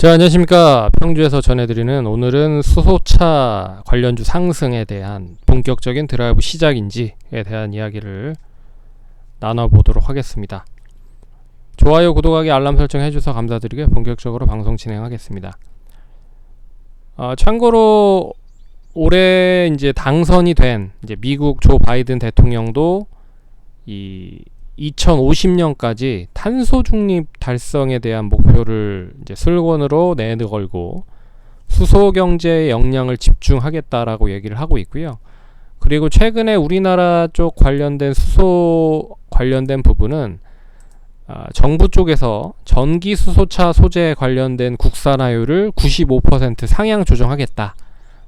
자, 안녕하십니까. 평주에서 전해드리는 오늘은 수소차 관련주 상승에 대한 본격적인 드라이브 시작인지에 대한 이야기를 나눠보도록 하겠습니다. 좋아요, 구독하기, 알람 설정 해주셔서 감사드리고요. 본격적으로 방송 진행하겠습니다. 참고로 올해 이제 당선이 된 이제 미국 조 바이든 대통령도 이 2050년까지 탄소 중립 달성에 대한 목표를 이제 슬건으로 내걸고 수소 경제의 역량을 집중하겠다라고 얘기를 하고 있고요. 그리고 최근에 우리나라 쪽 관련된 수소 관련된 부분은 정부 쪽에서 전기 수소차 소재 관련된 국산화율을 95% 상향 조정하겠다.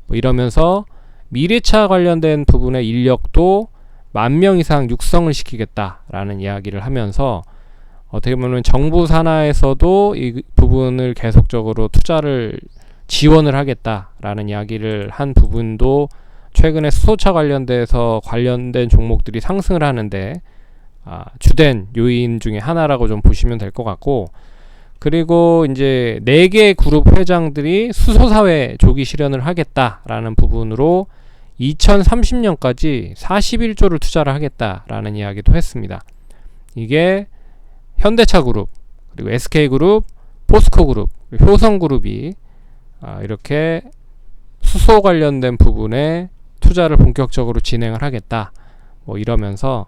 뭐 이러면서 미래차 관련된 부분의 인력도 10,000명 이상 육성을 시키겠다라는 이야기를 하면서 어떻게 보면 정부 산하에서도 이 부분을 계속적으로 투자를 지원을 하겠다라는 이야기를 한 부분도 최근에 수소차 관련돼서 관련된 종목들이 상승을 하는데 주된 요인 중에 하나라고 좀 보시면 될 것 같고, 그리고 이제 4개 그룹 회장들이 수소사회 조기 실현을 하겠다라는 부분으로 2030년까지 41조를 투자를 하겠다라는 이야기도 했습니다. 이게 현대차그룹, 그리고 SK그룹, 포스코그룹, 효성그룹이 이렇게 수소 관련된 부분에 투자를 본격적으로 진행을 하겠다. 뭐 이러면서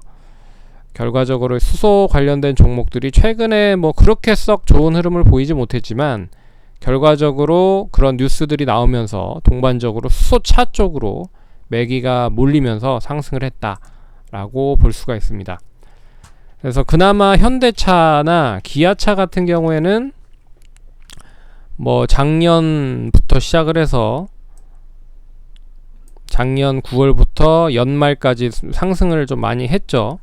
결과적으로 수소 관련된 종목들이 최근에 뭐 그렇게 썩 좋은 흐름을 보이지 못했지만 결과적으로 그런 뉴스들이 나오면서 동반적으로 수소차 쪽으로 매기가 몰리면서 상승을 했다라고 볼 수가 있습니다. 그래서 그나마 현대차나 기아차 같은 경우에는 뭐 작년부터 시작을 해서 작년 9월부터 연말까지 상승을 좀 많이 했죠.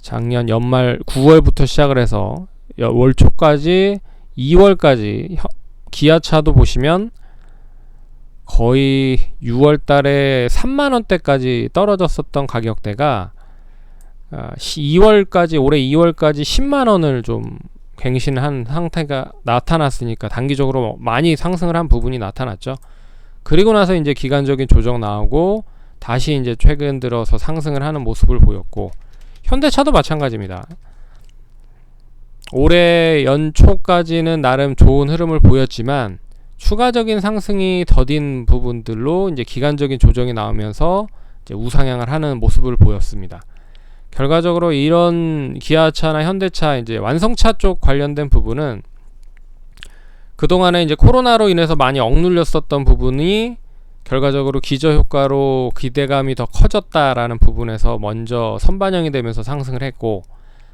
작년 연말 9월부터 시작을 해서 월 초까지 2월까지 기아차도 보시면 거의 6월달에 3만원대까지 떨어졌었던 가격대가 2월까지 올해 2월까지 10만원을 좀 갱신한 상태가 나타났으니까 단기적으로 많이 상승을 한 부분이 나타났죠. 그리고 나서 이제 기간적인 조정 나오고 다시 이제 최근 들어서 상승을 하는 모습을 보였고, 현대차도 마찬가지입니다. 올해 연초까지는 나름 좋은 흐름을 보였지만 추가적인 상승이 더딘 부분들로 이제 기간적인 조정이 나오면서 이제 우상향을 하는 모습을 보였습니다. 결과적으로 이런 기아차나 현대차 이제 완성차 쪽 관련된 부분은 그동안에 이제 코로나로 인해서 많이 억눌렸었던 부분이 결과적으로 기저효과로 기대감이 더 커졌다라는 부분에서 먼저 선반영이 되면서 상승을 했고,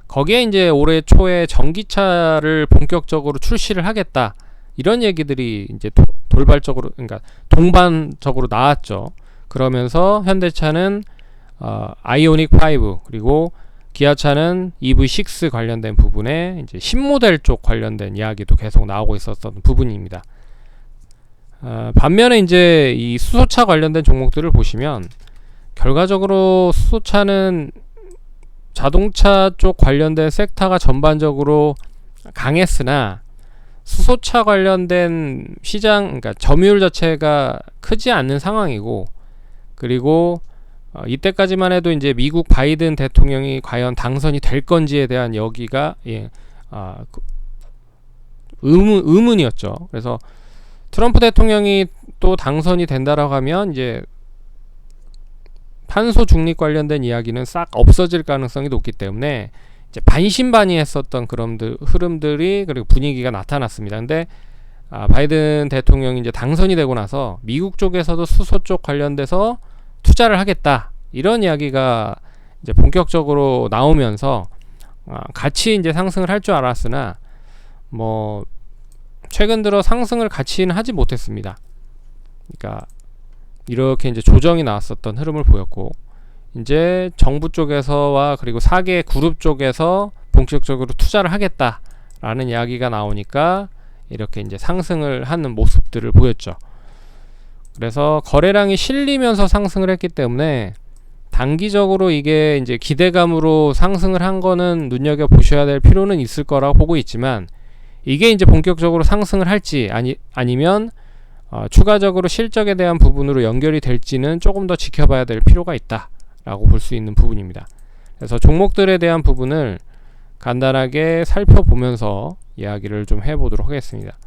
거기에 이제 올해 초에 전기차를 본격적으로 출시를 하겠다, 이런 얘기들이 이제 돌발적으로, 그러니까 동반적으로 나왔죠. 그러면서 현대차는 아이오닉 5, 그리고 기아차는 EV6 관련된 부분에 이제 신모델 쪽 관련된 이야기도 계속 나오고 있었던 부분입니다. 반면에 이제 이 수소차 관련된 종목들을 보시면 결과적으로 수소차는 자동차 쪽 관련된 섹터가 전반적으로 강했으나 수소차 관련된 시장, 그러니까 점유율 자체가 크지 않는 상황이고, 그리고 이때까지만 해도 이제 미국 바이든 대통령이 과연 당선이 될 건지에 대한 여기가 의문이었죠. 그래서 트럼프 대통령이 또 당선이 된다라고 하면 이제 탄소 중립 관련된 이야기는 싹 없어질 가능성이 높기 때문에 이제 반신반의했었던 그런 흐름들이, 그리고 분위기가 나타났습니다. 근데 바이든 대통령이 이제 당선이 되고 나서 미국 쪽에서도 수소 쪽 관련돼서 투자를 하겠다, 이런 이야기가 이제 본격적으로 나오면서 같이 이제 상승을 할 줄 알았으나 뭐 최근 들어 상승을 같이는 하지 못했습니다. 그러니까 이렇게 이제 조정이 나왔었던 흐름을 보였고, 이제 정부 쪽에서와 그리고 4개 그룹 쪽에서 본격적으로 투자를 하겠다라는 이야기가 나오니까 이렇게 이제 상승을 하는 모습들을 보였죠. 그래서 거래량이 실리면서 상승을 했기 때문에 단기적으로 이게 이제 기대감으로 상승을 한 거는 눈여겨 보셔야 될 필요는 있을 거라고 보고 있지만, 이게 이제 본격적으로 상승을 할지 아니면 추가적으로 실적에 대한 부분으로 연결이 될지는 조금 더 지켜봐야 될 필요가 있다라고 볼 수 있는 부분입니다. 그래서 종목들에 대한 부분을 간단하게 살펴보면서 이야기를 좀 해보도록 하겠습니다.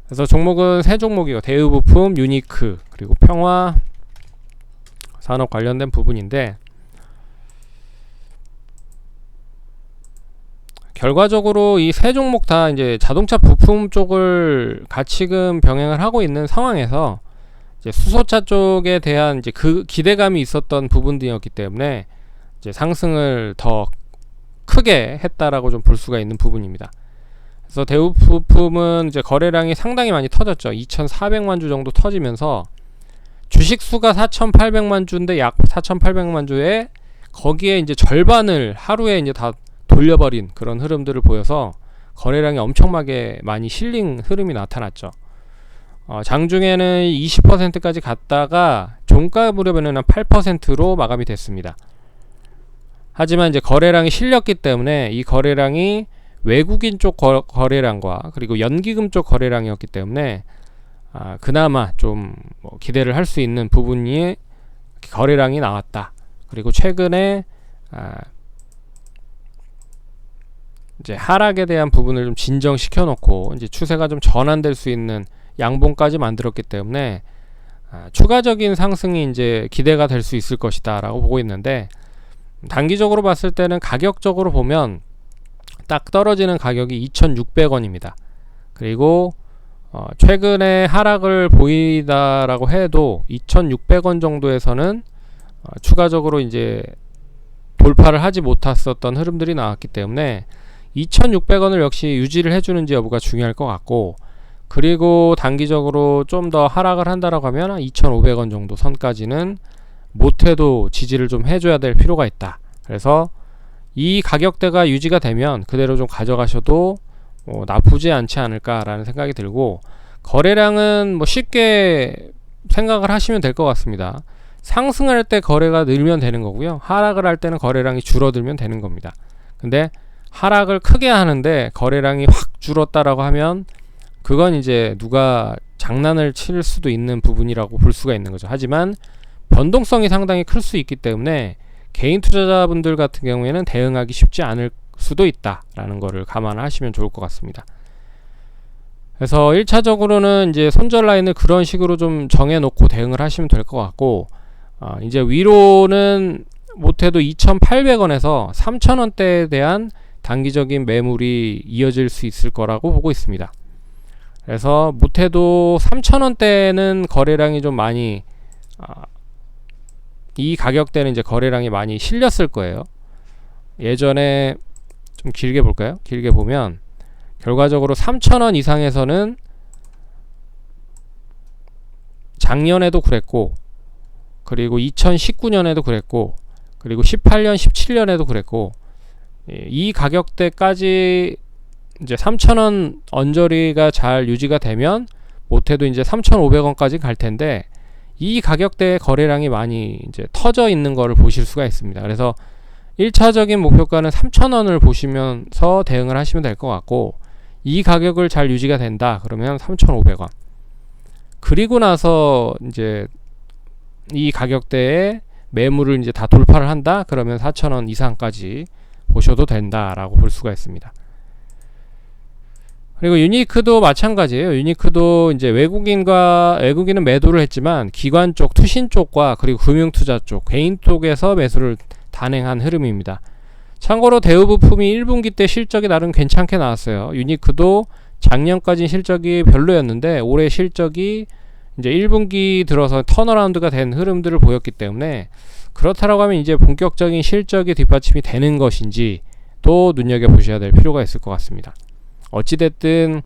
그래서 종목은 세 종목이고, 대우부품, 유니크, 그리고 평화 산업 관련된 부분인데, 결과적으로 이 세 종목 다 이제 자동차 부품 쪽을 가치금 병행을 하고 있는 상황에서 이제 수소차 쪽에 대한 이제 그 기대감이 있었던 부분들이었기 때문에 이제 상승을 더 크게 했다라고 좀 볼 수가 있는 부분입니다. 그래서 대우부품은 이제 거래량이 상당히 많이 터졌죠. 2,400만 주 정도 터지면서 주식 수가 4,800만 주인데, 약 4,800만 주에 거기에 이제 절반을 하루에 이제 다 돌려버린 그런 흐름들을 보여서 거래량이 엄청나게 많이 실린 흐름이 나타났죠. 장중에는 20%까지 갔다가 종가 무렵에는 8%로 마감이 됐습니다. 하지만 이제 거래량이 실렸기 때문에 이 거래량이 외국인 쪽 거래량과 그리고 연기금 쪽 거래량이었기 때문에 그나마 좀 기대를 할 수 있는 부분이 거래량이 나왔다. 그리고 최근에 이제 하락에 대한 부분을 좀 진정시켜 놓고 이제 추세가 좀 전환될 수 있는 양봉까지 만들었기 때문에 추가적인 상승이 이제 기대가 될 수 있을 것이다라고 보고 있는데, 단기적으로 봤을 때는 가격적으로 보면 딱 떨어지는 가격이 2,600원입니다. 그리고 최근에 하락을 보이다라고 해도 2,600원 정도에서는 추가적으로 이제 돌파를 하지 못했었던 흐름들이 나왔기 때문에 2,600원을 역시 유지를 해주는지 여부가 중요할 것 같고, 그리고 단기적으로 좀 더 하락을 한다라고 하면 2,500원 정도 선까지는 못해도 지지를 좀 해줘야 될 필요가 있다. 그래서 이 가격대가 유지가 되면 그대로 좀 가져가셔도 나쁘지 않지 않을까라는 생각이 들고, 거래량은 쉽게 생각을 하시면 될 것 같습니다. 상승할 때 거래가 늘면 되는 거고요, 하락을 할 때는 거래량이 줄어들면 되는 겁니다. 근데 하락을 크게 하는데 거래량이 확 줄었다라고 하면 그건 이제 누가 장난을 칠 수도 있는 부분이라고 볼 수가 있는 거죠. 하지만 변동성이 상당히 클 수 있기 때문에 개인 투자자분들 같은 경우에는 대응하기 쉽지 않을 수도 있다라는 거를 감안하시면 좋을 것 같습니다. 그래서 1차적으로는 이제 손절 라인을 그런 식으로 좀 정해놓고 대응을 하시면 될 것 같고, 이제 위로는 못해도 2,800원에서 3,000원대에 대한 단기적인 매물이 이어질 수 있을 거라고 보고 있습니다. 그래서 못해도 3,000원대는 거래량이 좀 많이 이 가격대는 이제 거래량이 많이 실렸을 거예요. 예전에 좀 길게 볼까요? 길게 보면 결과적으로 3,000원 이상에서는 작년에도 그랬고, 그리고 2019년에도 그랬고, 그리고 18년, 17년에도 그랬고, 이 가격대까지 이제 3,000원 언저리가 잘 유지가 되면 못해도 이제 3,500원까지 갈 텐데, 이 가격대의 거래량이 많이 이제 터져 있는 거를 보실 수가 있습니다. 그래서 1차적인 목표가는 3,000원을 보시면서 대응을 하시면 될 것 같고, 이 가격을 잘 유지가 된다 그러면 3,500원, 그리고 나서 이제 이 가격대에 매물을 이제 다 돌파를 한다 그러면 4,000원 이상까지 보셔도 된다라고 볼 수가 있습니다. 그리고 유니크도 마찬가지예요. 유니크도 이제 외국인은 매도를 했지만 기관 쪽, 투신 쪽과 그리고 금융투자 쪽, 개인 쪽에서 매수를 단행한 흐름입니다. 참고로 대우부품이 1분기 때 실적이 나름 괜찮게 나왔어요. 유니크도 작년까지 실적이 별로였는데 올해 실적이 이제 1분기 들어서 턴어라운드가 된 흐름들을 보였기 때문에, 그렇다라고 하면 이제 본격적인 실적이 뒷받침이 되는 것인지 또 눈여겨보셔야 될 필요가 있을 것 같습니다. 어찌됐든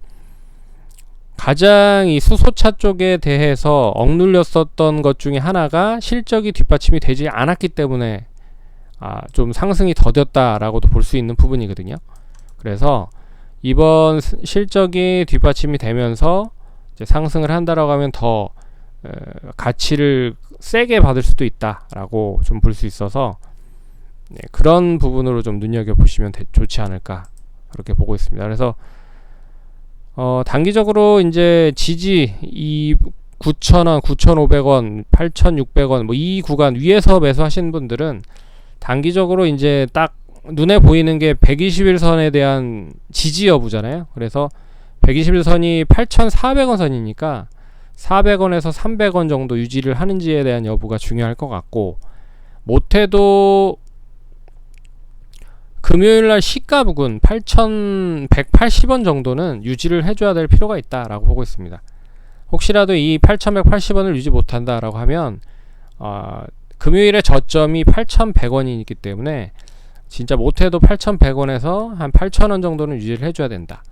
가장 이 수소차 쪽에 대해서 억눌렸었던 것 중에 하나가 실적이 뒷받침이 되지 않았기 때문에 좀 상승이 더뎠다라고도 볼 수 있는 부분이거든요. 그래서 이번 실적이 뒷받침이 되면서 이제 상승을 한다라고 하면 더 가치를 세게 받을 수도 있다라고 좀 볼 수 있어서 그런 부분으로 좀 눈여겨보시면 좋지 않을까 그렇게 보고 있습니다. 그래서 단기적으로 이제 지지 이 9,000원, 9,500원, 8,600원 뭐 이 구간 위에서 매수하시는 분들은 단기적으로 이제 딱 눈에 보이는 게 121선에 대한 지지 여부잖아요. 그래서 121선이 8,400원 선이니까 400원에서 300원 정도 유지를 하는지에 대한 여부가 중요할 것 같고, 못해도 금요일날 시가 부근 8,180원 정도는 유지를 해줘야 될 필요가 있다라고 보고 있습니다. 혹시라도 이 8,180원을 유지 못한다라고 하면 금요일의 저점이 8,100원이기 때문에 진짜 못해도 8,100원에서 한 8,000원 정도는 유지를 해줘야 된다.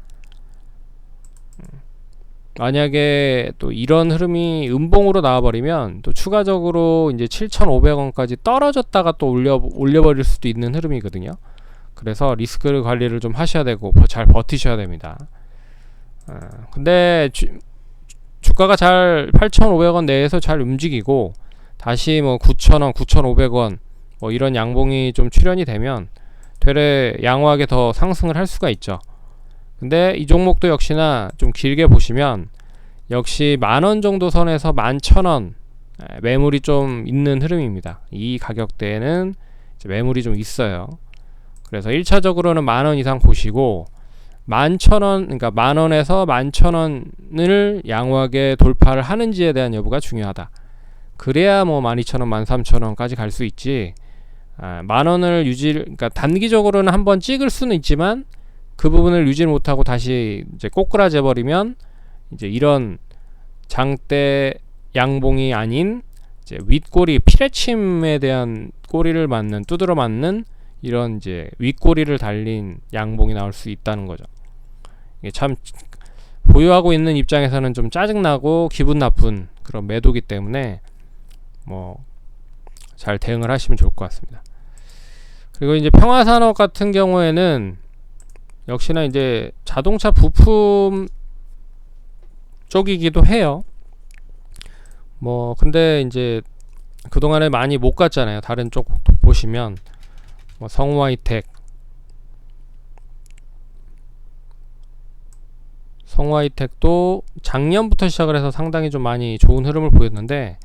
만약에 또 이런 흐름이 음봉으로 나와버리면 또 추가적으로 이제 7,500원까지 떨어졌다가 또 올려버릴 수도 있는 흐름이거든요. 그래서 리스크 관리를 좀 하셔야 되고 잘 버티셔야 됩니다. 근데 주가가 잘 8,500원 내에서 잘 움직이고 다시 뭐 9,000원, 9,500원 뭐 이런 양봉이 좀 출현이 되면 되레 양호하게 더 상승을 할 수가 있죠. 근데 이 종목도 역시나 좀 길게 보시면 역시 10,000원 정도 선에서 11,000원 매물이 좀 있는 흐름입니다. 이 가격대에는 매물이 좀 있어요. 그래서 1차적으로는 10,000원 이상 보시고 11,000원, 그러니까 10,000원에서 11,000원을 양호하게 돌파를 하는지에 대한 여부가 중요하다. 그래야 뭐 12,000원, 13,000원까지 갈 수 있지. 10,000원을 그러니까 단기적으로는 한번 찍을 수는 있지만 그 부분을 유지 못하고 다시 이제 꼬꾸라져 버리면 이제 이런 장대 양봉이 아닌 이제 윗꼬리 피레침에 대한 꼬리를 맞는 두드러 맞는 이런 이제 윗꼬리를 달린 양봉이 나올 수 있다는 거죠. 이게 참 보유하고 있는 입장에서는 좀 짜증나고 기분 나쁜 그런 매도기 때문에 뭐 잘 대응을 하시면 좋을 것 같습니다. 그리고 이제 평화산업 같은 경우에는 역시나 이제 자동차 부품 쪽이기도 해요. 뭐 근데 이제 그동안에 많이 못 갔잖아요. 다른 쪽 보시면 뭐 성우하이텍도 작년부터 시작을 해서 상당히 좀 많이 좋은 흐름을 보였는데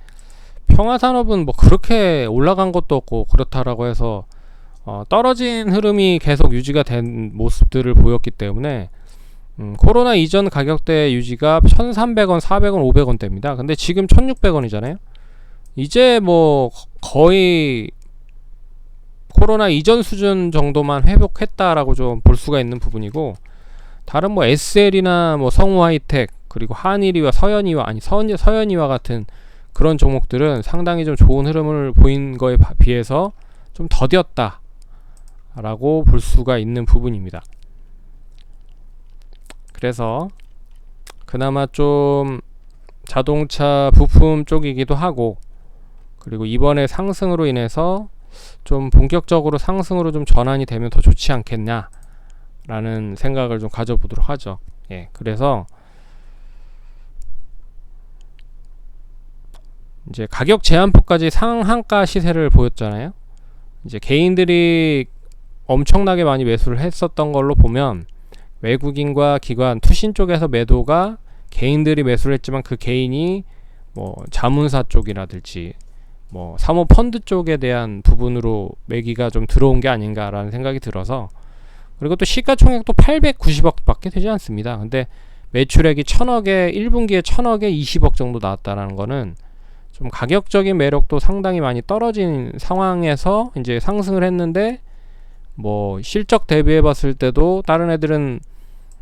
평화산업은 뭐 그렇게 올라간 것도 없고 그렇다라고 해서 떨어진 흐름이 계속 유지가 된 모습들을 보였기 때문에 코로나 이전 가격대 유지가 1,300원, 400원, 500원대입니다. 근데 지금 1,600원이잖아요. 이제 뭐 거의 코로나 이전 수준 정도만 회복했다라고 좀 볼 수가 있는 부분이고, 다른 뭐 SL이나 뭐 성우하이텍 그리고 한일이와 서현이와 같은 그런 종목들은 상당히 좀 좋은 흐름을 보인 거에 비해서 좀 더뎠다 라고 볼 수가 있는 부분입니다. 그래서 그나마 좀 자동차 부품 쪽이기도 하고, 그리고 이번에 상승으로 인해서 좀 본격적으로 상승으로 좀 전환이 되면 더 좋지 않겠냐 라는 생각을 좀 가져보도록 하죠. 예, 그래서 이제 가격 제한폭까지 상한가 시세를 보였잖아요. 이제 개인들이 엄청나게 많이 매수를 했었던 걸로 보면 외국인과 기관, 투신 쪽에서 매도가 개인들이 매수를 했지만 그 개인이 뭐 자문사 쪽이라든지 뭐 사모펀드 쪽에 대한 부분으로 매기가 좀 들어온 게 아닌가라는 생각이 들어서, 그리고 또 시가총액도 890억 밖에 되지 않습니다. 근데 매출액이 1,000억에 1분기에 1,000억에 20억 정도 나왔다라는 거는 좀 가격적인 매력도 상당히 많이 떨어진 상황에서 이제 상승을 했는데, 뭐 실적 대비해 봤을 때도 다른 애들은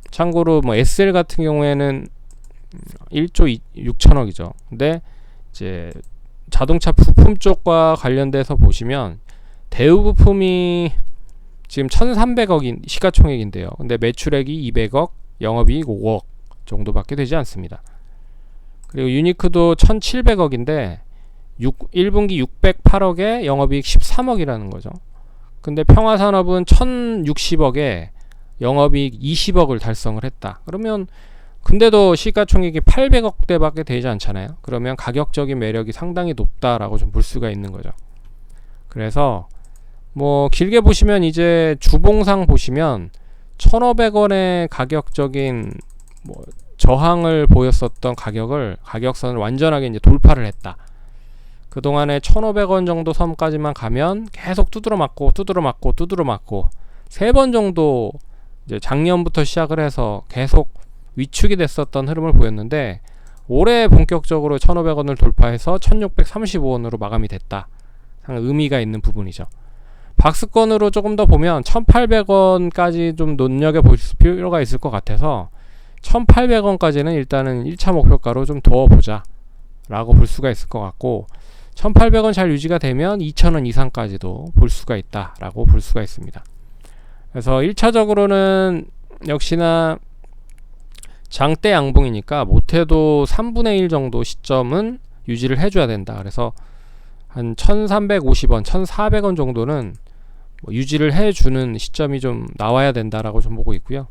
참고로 뭐 SL 같은 경우에는 1조 6천억이죠. 근데 이제 자동차 부품 쪽과 관련돼서 보시면 대우부품이 지금 1,300억인 시가총액인데요. 근데 매출액이 200억, 영업이익 5억 정도밖에 되지 않습니다. 그리고 유니크도 1,700억인데 1분기 608억에 영업이익 13억이라는 거죠. 근데 평화산업은 1,060억에 영업이익 20억을 달성을 했다. 그러면 근데도 시가총액이 800억대밖에 되지 않잖아요. 그러면 가격적인 매력이 상당히 높다라고 좀 볼 수가 있는 거죠. 그래서 뭐 길게 보시면 이제 주봉상 보시면 1,500원의 가격적인 뭐 저항을 보였었던 가격선을 완전하게 이제 돌파를 했다. 그동안에 1,500원 정도 선까지만 가면 계속 두드러 맞고 세 번 정도 이제 작년부터 시작을 해서 계속 위축이 됐었던 흐름을 보였는데, 올해 본격적으로 1,500원을 돌파해서 1,635원으로 마감이 됐다. 상당히 의미가 있는 부분이죠. 박스권으로 조금 더 보면 1,800원까지 좀 눈여겨볼 필요가 있을 것 같아서 1,800원까지는 일단은 1차 목표가로 좀 더 보자 라고 볼 수가 있을 것 같고, 1,800원 잘 유지가 되면 2,000원 이상까지도 볼 수가 있다 라고 볼 수가 있습니다. 그래서 1차적으로는 역시나 장대 양봉이니까 못해도 3분의 1 정도 시점은 유지를 해줘야 된다. 그래서 한 1,350원, 1,400원 정도는 뭐 유지를 해주는 시점이 좀 나와야 된다라고 좀 보고 있고요.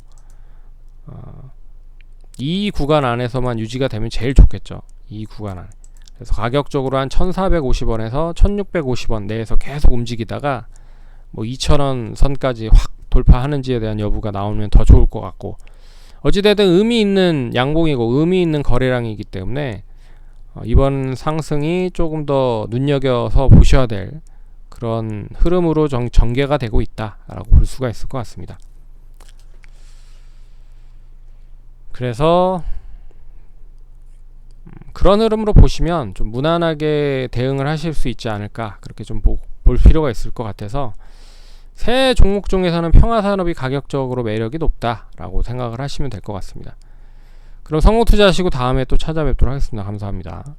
이 구간 안에서만 유지가 되면 제일 좋겠죠. 이 구간 안에. 그래서 가격적으로 한 1,450원에서 1,650원 내에서 계속 움직이다가 뭐 2,000원 선까지 확 돌파하는지에 대한 여부가 나오면 더 좋을 것 같고, 어찌되든 의미 있는 양봉이고 의미 있는 거래량이기 때문에 이번 상승이 조금 더 눈여겨서 보셔야 될 그런 흐름으로 전개가 되고 있다라고 볼 수가 있을 것 같습니다. 그래서 그런 흐름으로 보시면 좀 무난하게 대응을 하실 수 있지 않을까, 그렇게 좀 볼 필요가 있을 것 같아서 새 종목 중에서는 평화산업이 가격적으로 매력이 높다라고 생각을 하시면 될 것 같습니다. 그럼 성공투자하시고 다음에 또 찾아뵙도록 하겠습니다. 감사합니다.